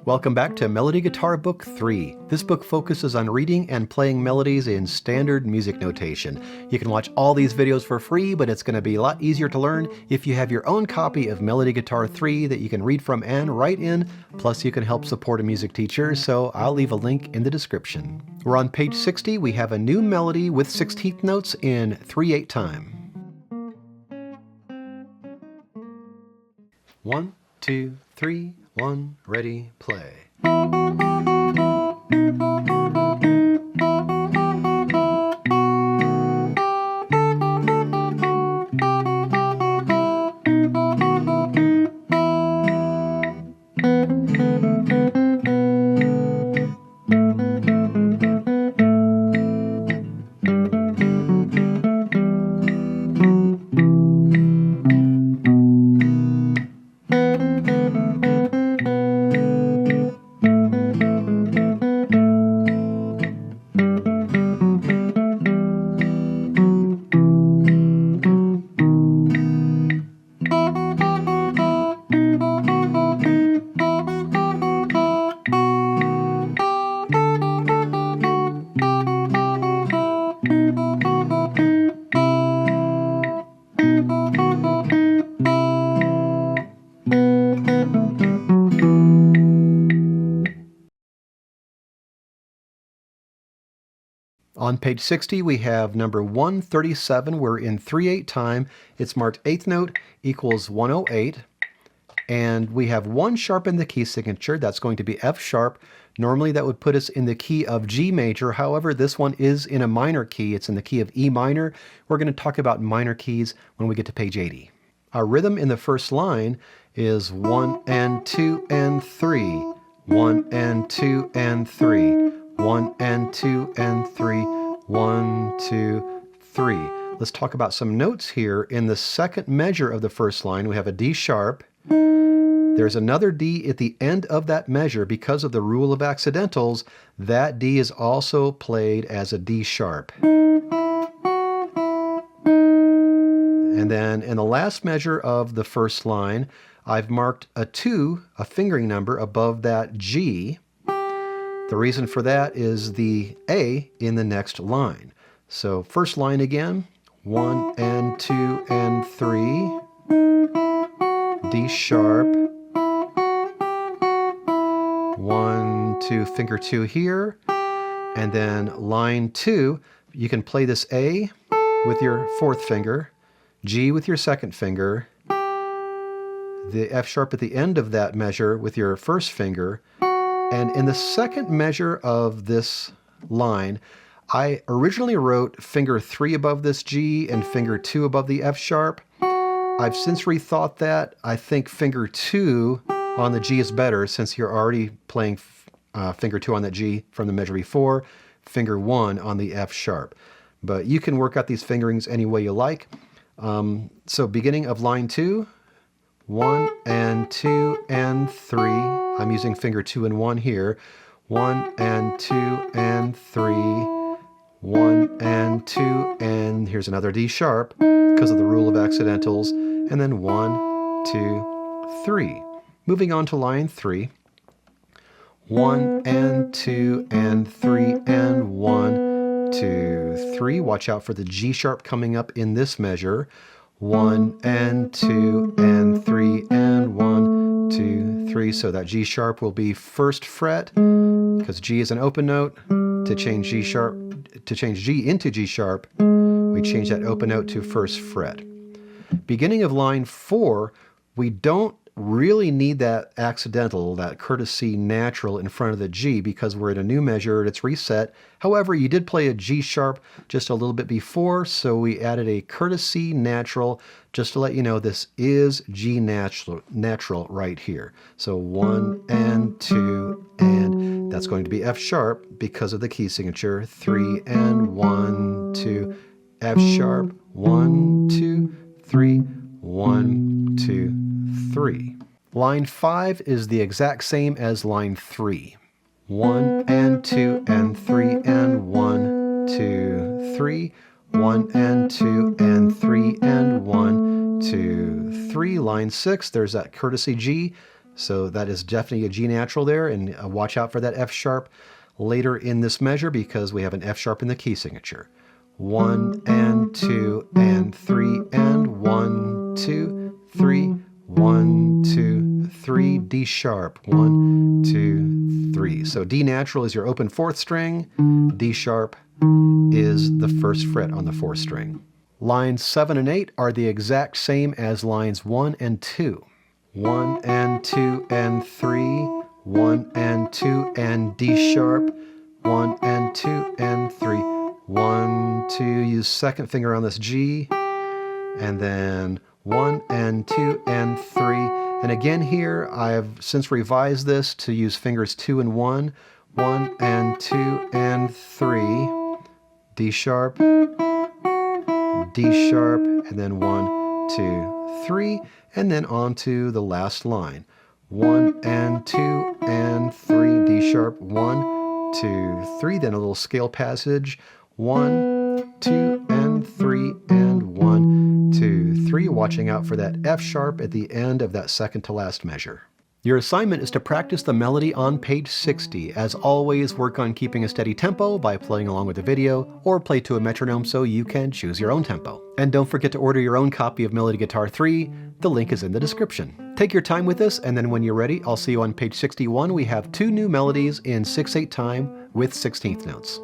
Welcome back to Melody Guitar Book 3. This book focuses on reading and playing melodies in standard music notation. You can watch all these videos for free, but it's going to be a lot easier to learn if you have your own copy of Melody Guitar 3 that you can read from and write in. Plus, you can help support a music teacher, so I'll leave a link in the description. We're on page 60. We have a new melody with 16th notes in 3/8 time. 1, 2, 3, 1, ready, play. On page 60, we have number 137. We're in 3/8 time. It's marked 8th note equals 108. And we have 1 sharp in the key signature. That's going to be F sharp. Normally that would put us in the key of G major. However, this one is in a minor key. It's in the key of E minor. We're going to talk about minor keys when we get to page 80. Our rhythm in the first line is 1 and 2 and 3. 1 and 2 and 3. 1 and 2 and 3. 1, 2, 3. Let's talk about some notes here. In the second measure of the first line, we have a D sharp. There's another D at the end of that measure. Because of the rule of accidentals, that D is also played as a D sharp. And then in the last measure of the first line, I've marked a 2, a fingering number, above that G. The reason for that is the A in the next line. So first line again, 1 and 2 and 3, D sharp, 1, 2, finger 2 here, and then line 2, you can play this A with your 4th finger, G with your 2nd finger, the F sharp at the end of that measure with your 1st finger. And in the second measure of this line, I originally wrote finger 3 above this G and finger 2 above the F sharp. I've since rethought that. I think finger 2 on the G is better since you're already playing finger 2 on that G from the measure before, finger 1 on the F sharp. But you can work out these fingerings any way you like. So beginning of line 2, 1 and 2 and 3. I'm using finger 2 and 1 here. 1 and 2 and 3. 1 and 2 and here's another D sharp because of the rule of accidentals. And then 1, 2, 3. Moving on to line 3. 1 and 2 and 3 and 1, 2, 3. Watch out for the G sharp coming up in this measure. 1 and 2 and 3 and 1, 2, 3. So that G sharp will be 1st fret because G is an open note. To change G into G sharp, we change that open note to 1st fret. Beginning of line 4, we don't really need that accidental, that courtesy natural in front of the G because we're in a new measure, it's reset. However, you did play a G sharp just a little bit before, so we added a courtesy natural just to let you know this is G natural right here. So 1 and 2 and that's going to be F sharp because of the key signature. 3 and 1, 2, F sharp, 1, 2, 3, 1, 2, 3. Line 5 is the exact same as line 3. 1 and 2 and 3 and 1, 2, 3. 1 and 2 and 3 and 1, 2, 3. Line 6, there's that courtesy G. So that is definitely a G natural there, and watch out for that F sharp later in this measure because we have an F sharp in the key signature. 1 and 2 and 3 and 1, 2, 3, 1, 2, 3, D sharp, 1, 2, 3. So D natural is your open fourth string, D sharp is the first fret on the fourth string. Lines 7 and 8 are the exact same as lines 1 and 2. 1 and 2 and 3, 1 and 2 and D sharp, 1 and 2 and 3, 1, 2, use second finger on this G, and then 1 and 2 and 3. And again here, I've since revised this to use fingers 2 and 1, 1 and 2 and 3, D sharp, D sharp, and then 1, 2, 3, and then on to the last line. 1 and 2 and 3, D sharp, 1, 2, 3, then a little scale passage. 1, 2, and 3, and 1, 2, 3, watching out for that F sharp at the end of that second to last measure. Your assignment is to practice the melody on page 60. As always, work on keeping a steady tempo by playing along with the video, or play to a metronome so you can choose your own tempo. And don't forget to order your own copy of Melody Guitar 3. The link is in the description. Take your time with this, and then when you're ready, I'll see you on page 61. We have 2 new melodies in 6/8 time with 16th notes.